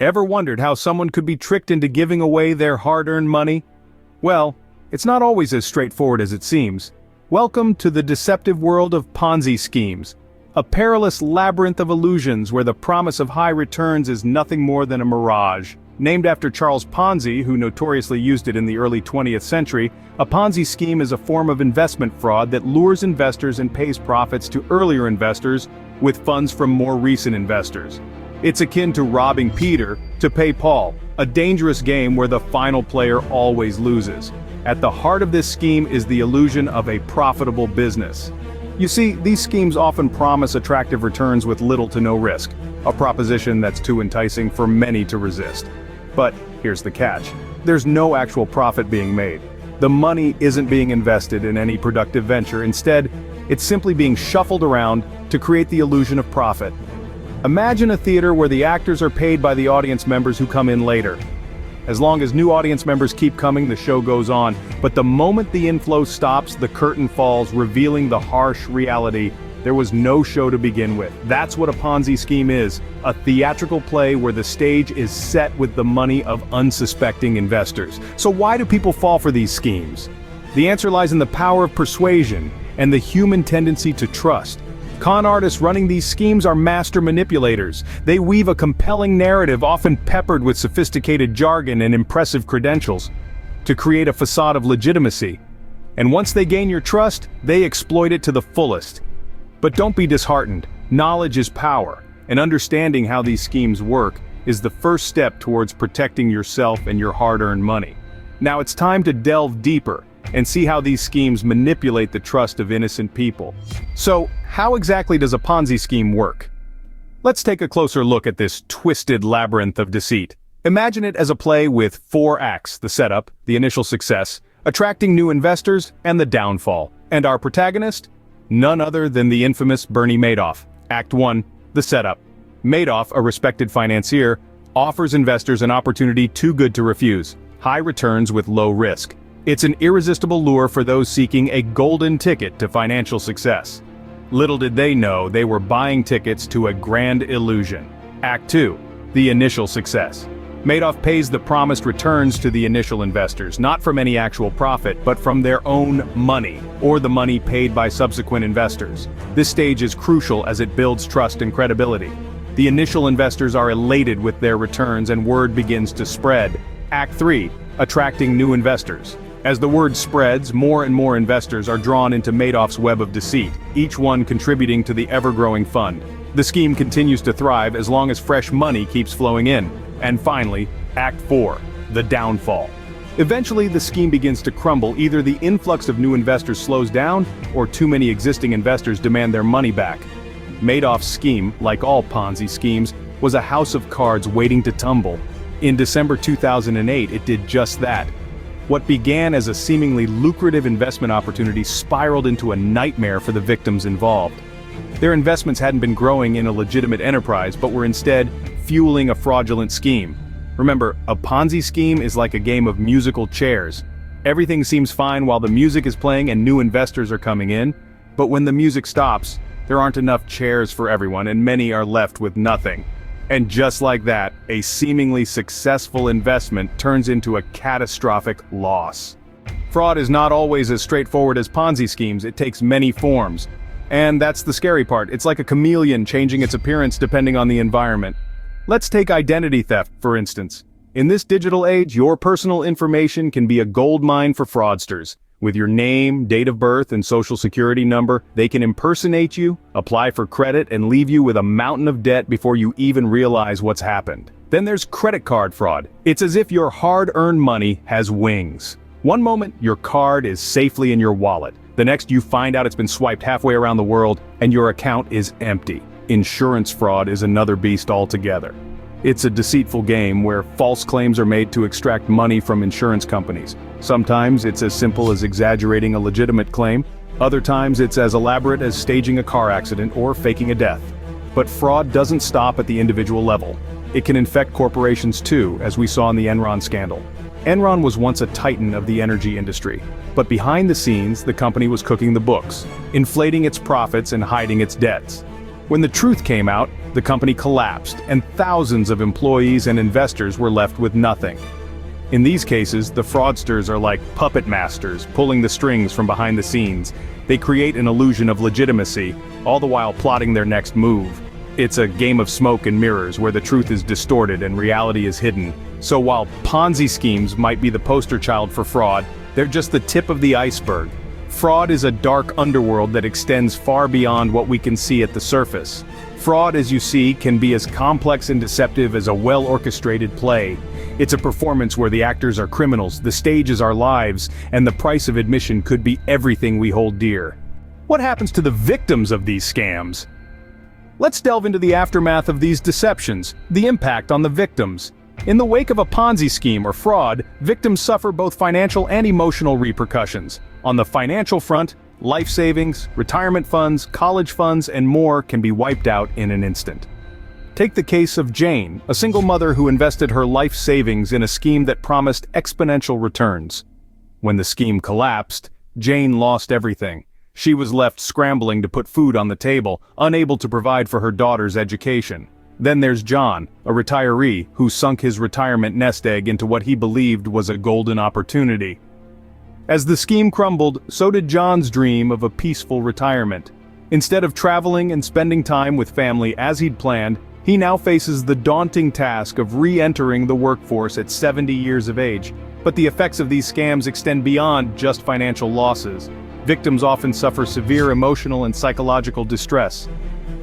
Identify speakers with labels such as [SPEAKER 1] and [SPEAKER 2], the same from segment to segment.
[SPEAKER 1] Ever wondered how someone could be tricked into giving away their hard-earned money? Well, it's not always as straightforward as it seems. Welcome to the deceptive world of Ponzi schemes, a perilous labyrinth of illusions where the promise of high returns is nothing more than a mirage. Named after Charles Ponzi, who notoriously used it in the early 20th century, a Ponzi scheme is a form of investment fraud that lures investors and pays profits to earlier investors with funds from more recent investors. It's akin to robbing Peter to pay Paul, a dangerous game where the final player always loses. At the heart of this scheme is the illusion of a profitable business. You see, these schemes often promise attractive returns with little to no risk, a proposition that's too enticing for many to resist. But here's the catch. There's no actual profit being made. The money isn't being invested in any productive venture. Instead, it's simply being shuffled around to create the illusion of profit. Imagine a theater where the actors are paid by the audience members who come in later. As long as new audience members keep coming, the show goes on, but the moment the inflow stops, the curtain falls, revealing the harsh reality: there was no show to begin with. That's what a Ponzi scheme is, a theatrical play where the stage is set with the money of unsuspecting investors. So why do people fall for these schemes? The answer lies in the power of persuasion and the human tendency to trust. Con artists running these schemes are master manipulators. They weave a compelling narrative, often peppered with sophisticated jargon and impressive credentials, to create a facade of legitimacy. And once they gain your trust, they exploit it to the fullest. But don't be disheartened. Knowledge is power, and understanding how these schemes work is the first step towards protecting yourself and your hard-earned money. Now it's time to delve deeper and see how these schemes manipulate the trust of innocent people. So, how exactly does a Ponzi scheme work? Let's take a closer look at this twisted labyrinth of deceit. Imagine it as a play with 4 acts: the setup, the initial success, attracting new investors, and the downfall. And our protagonist? None other than the infamous Bernie Madoff. Act 1, the setup. Madoff, a respected financier, offers investors an opportunity too good to refuse: high returns with low risk. It's an irresistible lure for those seeking a golden ticket to financial success. Little did they know they were buying tickets to a grand illusion. Act 2, the initial success. Madoff pays the promised returns to the initial investors, not from any actual profit, but from their own money, or the money paid by subsequent investors. This stage is crucial as it builds trust and credibility. The initial investors are elated with their returns and word begins to spread. Act 3, attracting new investors. As the word spreads, more and more investors are drawn into Madoff's web of deceit, each one contributing to the ever-growing fund. The scheme continues to thrive as long as fresh money keeps flowing in. And finally, Act 4, the downfall. Eventually, the scheme begins to crumble. Either the influx of new investors slows down, or too many existing investors demand their money back. Madoff's scheme, like all Ponzi schemes, was a house of cards waiting to tumble. In December 2008, it did just that. What began as a seemingly lucrative investment opportunity spiraled into a nightmare for the victims involved. Their investments hadn't been growing in a legitimate enterprise, but were instead fueling a fraudulent scheme. Remember, a Ponzi scheme is like a game of musical chairs. Everything seems fine while the music is playing and new investors are coming in, but when the music stops, there aren't enough chairs for everyone and many are left with nothing. And just like that, a seemingly successful investment turns into a catastrophic loss. Fraud is not always as straightforward as Ponzi schemes. It takes many forms. And that's the scary part. It's like a chameleon changing its appearance depending on the environment. Let's take identity theft, for instance. In this digital age, your personal information can be a goldmine for fraudsters. With your name, date of birth, and social security number, they can impersonate you, apply for credit, and leave you with a mountain of debt before you even realize what's happened. Then there's credit card fraud. It's as if your hard-earned money has wings. One moment, your card is safely in your wallet. The next, you find out it's been swiped halfway around the world, and your account is empty. Insurance fraud is another beast altogether. It's a deceitful game where false claims are made to extract money from insurance companies. Sometimes it's as simple as exaggerating a legitimate claim. Other times it's as elaborate as staging a car accident or faking a death. But fraud doesn't stop at the individual level. It can infect corporations too, as we saw in the Enron scandal. Enron was once a titan of the energy industry, but behind the scenes, the company was cooking the books, inflating its profits and hiding its debts. When the truth came out, the company collapsed, and thousands of employees and investors were left with nothing. In these cases, the fraudsters are like puppet masters, pulling the strings from behind the scenes. They create an illusion of legitimacy, all the while plotting their next move. It's a game of smoke and mirrors where the truth is distorted and reality is hidden. So while Ponzi schemes might be the poster child for fraud, they're just the tip of the iceberg. Fraud is a dark underworld that extends far beyond what we can see at the surface. Fraud, as you see, can be as complex and deceptive as a well-orchestrated play. It's a performance where the actors are criminals, the stage is our lives, and the price of admission could be everything we hold dear. What happens to the victims of these scams? Let's delve into the aftermath of these deceptions, the impact on the victims. In the wake of a Ponzi scheme or fraud, victims suffer both financial and emotional repercussions. On the financial front, life savings, retirement funds, college funds, and more can be wiped out in an instant. Take the case of Jane, a single mother who invested her life savings in a scheme that promised exponential returns. When the scheme collapsed, Jane lost everything. She was left scrambling to put food on the table, unable to provide for her daughter's education. Then there's John, a retiree who sunk his retirement nest egg into what he believed was a golden opportunity. As the scheme crumbled, so did John's dream of a peaceful retirement. Instead of traveling and spending time with family as he'd planned, he now faces the daunting task of re-entering the workforce at 70 years of age. But the effects of these scams extend beyond just financial losses. Victims often suffer severe emotional and psychological distress.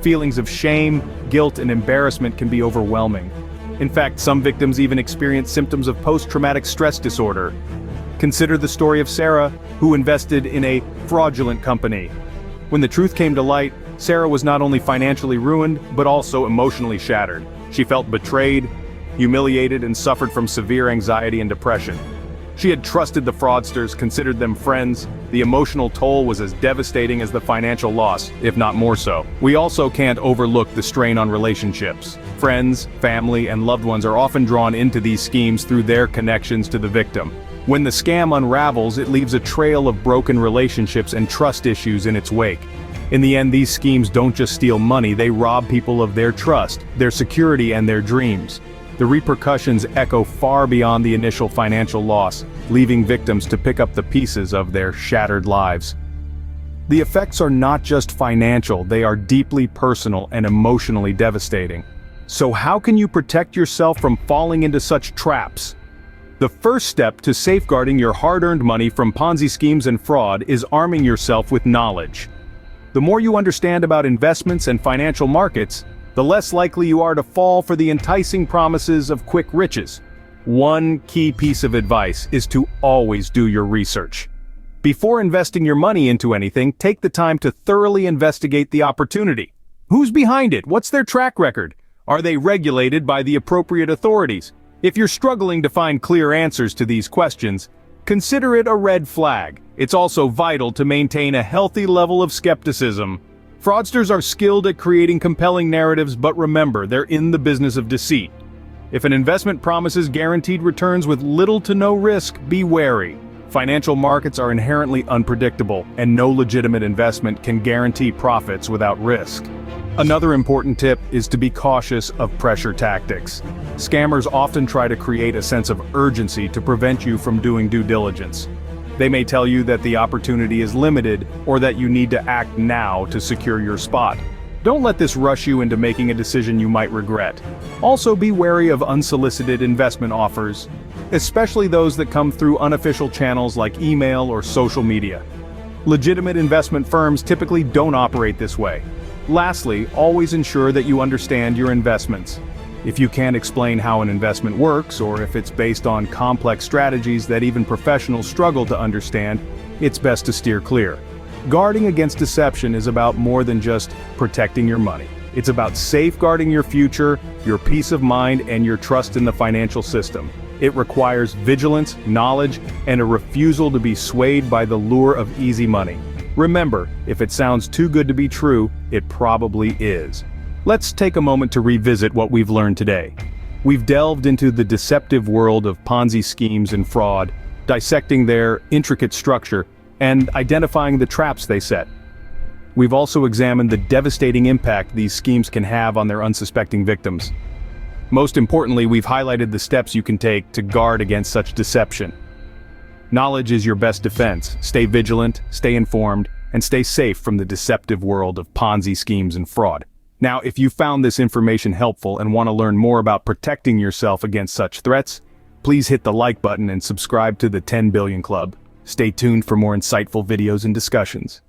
[SPEAKER 1] Feelings of shame, guilt, and embarrassment can be overwhelming. In fact, some victims even experience symptoms of post-traumatic stress disorder. Consider the story of Sarah, who invested in a fraudulent company. When the truth came to light, Sarah was not only financially ruined, but also emotionally shattered. She felt betrayed, humiliated, and suffered from severe anxiety and depression. She had trusted the fraudsters, considered them friends. The emotional toll was as devastating as the financial loss, if not more so. We also can't overlook the strain on relationships. Friends, family, and loved ones are often drawn into these schemes through their connections to the victim. When the scam unravels, it leaves a trail of broken relationships and trust issues in its wake. In the end, these schemes don't just steal money, they rob people of their trust, their security, and their dreams. The repercussions echo far beyond the initial financial loss, leaving victims to pick up the pieces of their shattered lives. The effects are not just financial, they are deeply personal and emotionally devastating. So how can you protect yourself from falling into such traps? The first step to safeguarding your hard-earned money from Ponzi schemes and fraud is arming yourself with knowledge. The more you understand about investments and financial markets, the less likely you are to fall for the enticing promises of quick riches. One key piece of advice is to always do your research. Before investing your money into anything, take the time to thoroughly investigate the opportunity. Who's behind it? What's their track record? Are they regulated by the appropriate authorities? If you're struggling to find clear answers to these questions, consider it a red flag. It's also vital to maintain a healthy level of skepticism. Fraudsters are skilled at creating compelling narratives, but remember, they're in the business of deceit. If an investment promises guaranteed returns with little to no risk, be wary. Financial markets are inherently unpredictable, and no legitimate investment can guarantee profits without risk. Another important tip is to be cautious of pressure tactics. Scammers often try to create a sense of urgency to prevent you from doing due diligence. They may tell you that the opportunity is limited or that you need to act now to secure your spot. Don't let this rush you into making a decision you might regret. Also, be wary of unsolicited investment offers, especially those that come through unofficial channels like email or social media. Legitimate investment firms typically don't operate this way. Lastly, always ensure that you understand your investments. If you can't explain how an investment works, or if it's based on complex strategies that even professionals struggle to understand, it's best to steer clear. Guarding against deception is about more than just protecting your money. It's about safeguarding your future, your peace of mind, and your trust in the financial system. It requires vigilance, knowledge, and a refusal to be swayed by the lure of easy money. Remember, if it sounds too good to be true, it probably is. Let's take a moment to revisit what we've learned today. We've delved into the deceptive world of Ponzi schemes and fraud, dissecting their intricate structure and identifying the traps they set. We've also examined the devastating impact these schemes can have on their unsuspecting victims. Most importantly, we've highlighted the steps you can take to guard against such deception. Knowledge is your best defense. Stay vigilant, stay informed, and stay safe from the deceptive world of Ponzi schemes and fraud. Now, if you found this information helpful and want to learn more about protecting yourself against such threats, please hit the like button and subscribe to the 10 Billion Club. Stay tuned for more insightful videos and discussions.